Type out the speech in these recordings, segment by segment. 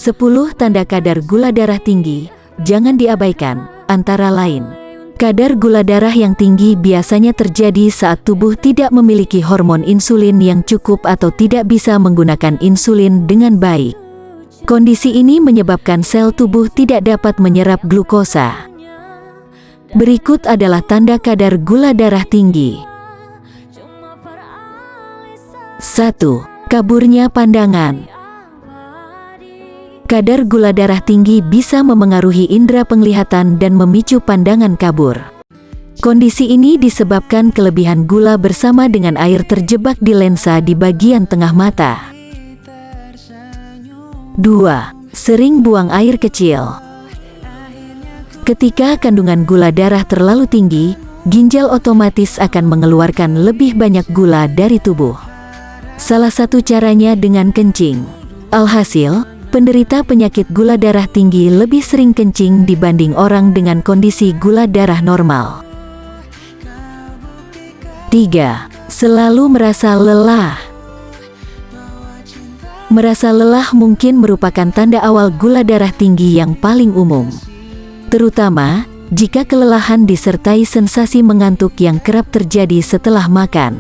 10 tanda kadar gula darah tinggi, jangan diabaikan, antara lain. Kadar gula darah yang tinggi biasanya terjadi saat tubuh tidak memiliki hormon insulin yang cukup atau tidak bisa menggunakan insulin dengan baik. Kondisi ini menyebabkan sel tubuh tidak dapat menyerap glukosa. Berikut adalah tanda kadar gula darah tinggi. 1. Kaburnya pandangan. Kadar gula darah tinggi bisa memengaruhi indera penglihatan dan memicu pandangan kabur. Kondisi ini disebabkan kelebihan gula bersama dengan air terjebak di lensa di bagian tengah mata. 2. Sering buang air kecil. Ketika kandungan gula darah terlalu tinggi, ginjal otomatis akan mengeluarkan lebih banyak gula dari tubuh. Salah satu caranya dengan kencing. Alhasil, penderita penyakit gula darah tinggi lebih sering kencing dibanding orang dengan kondisi gula darah normal. 3. Selalu merasa lelah. Merasa lelah mungkin merupakan tanda awal gula darah tinggi yang paling umum. Terutama, jika kelelahan disertai sensasi mengantuk yang kerap terjadi setelah makan.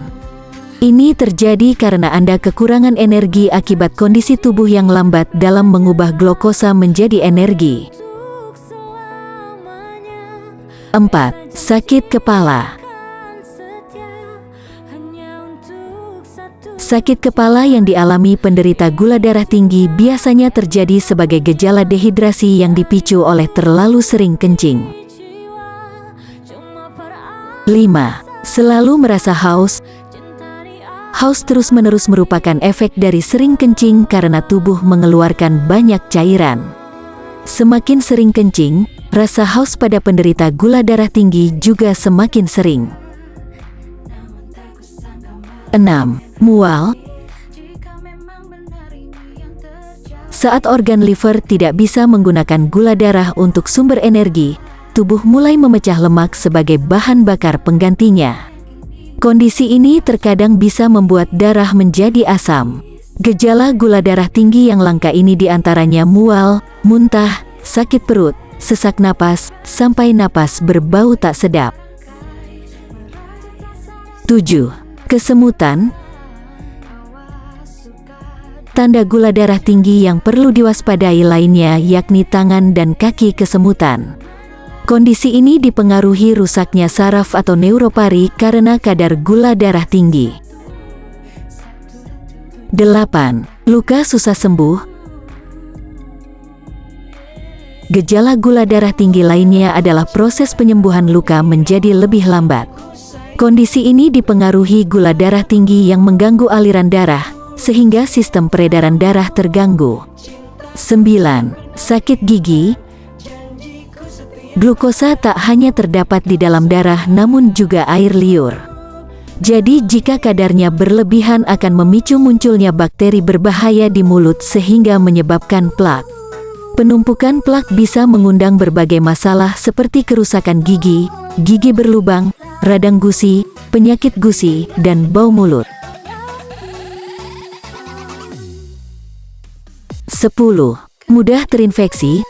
Ini terjadi karena Anda kekurangan energi akibat kondisi tubuh yang lambat dalam mengubah glukosa menjadi energi. 4. Sakit kepala. Sakit kepala yang dialami penderita gula darah tinggi biasanya terjadi sebagai gejala dehidrasi yang dipicu oleh terlalu sering kencing. 5. Selalu merasa haus. Haus terus-menerus merupakan efek dari sering kencing karena tubuh mengeluarkan banyak cairan. Semakin sering kencing, rasa haus pada penderita gula darah tinggi juga semakin sering. 6. Mual. Saat organ liver tidak bisa menggunakan gula darah untuk sumber energi, tubuh mulai memecah lemak sebagai bahan bakar penggantinya. Kondisi ini terkadang bisa membuat darah menjadi asam. Gejala gula darah tinggi yang langka ini diantaranya mual, muntah, sakit perut, sesak napas, sampai napas berbau tak sedap. 7. Kesemutan. Tanda gula darah tinggi yang perlu diwaspadai lainnya yakni tangan dan kaki kesemutan. Kondisi ini dipengaruhi rusaknya saraf atau neuropari karena kadar gula darah tinggi. 8. Luka susah sembuh. Gejala gula darah tinggi lainnya adalah proses penyembuhan luka menjadi lebih lambat. Kondisi ini dipengaruhi gula darah tinggi yang mengganggu aliran darah, sehingga sistem peredaran darah terganggu. 9. Sakit gigi. Glukosa tak hanya terdapat di dalam darah namun juga air liur. Jadi jika kadarnya berlebihan akan memicu munculnya bakteri berbahaya di mulut sehingga menyebabkan plak. Penumpukan plak bisa mengundang berbagai masalah seperti kerusakan gigi, gigi berlubang, radang gusi, penyakit gusi, dan bau mulut. 10. Mudah terinfeksi.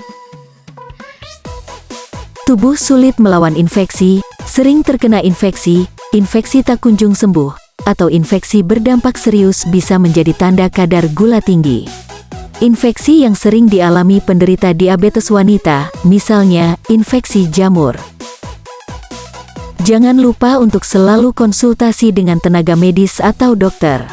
Tubuh sulit melawan infeksi, sering terkena infeksi, infeksi tak kunjung sembuh, atau infeksi berdampak serius bisa menjadi tanda kadar gula tinggi. Infeksi yang sering dialami penderita diabetes wanita, misalnya infeksi jamur. Jangan lupa untuk selalu konsultasi dengan tenaga medis atau dokter.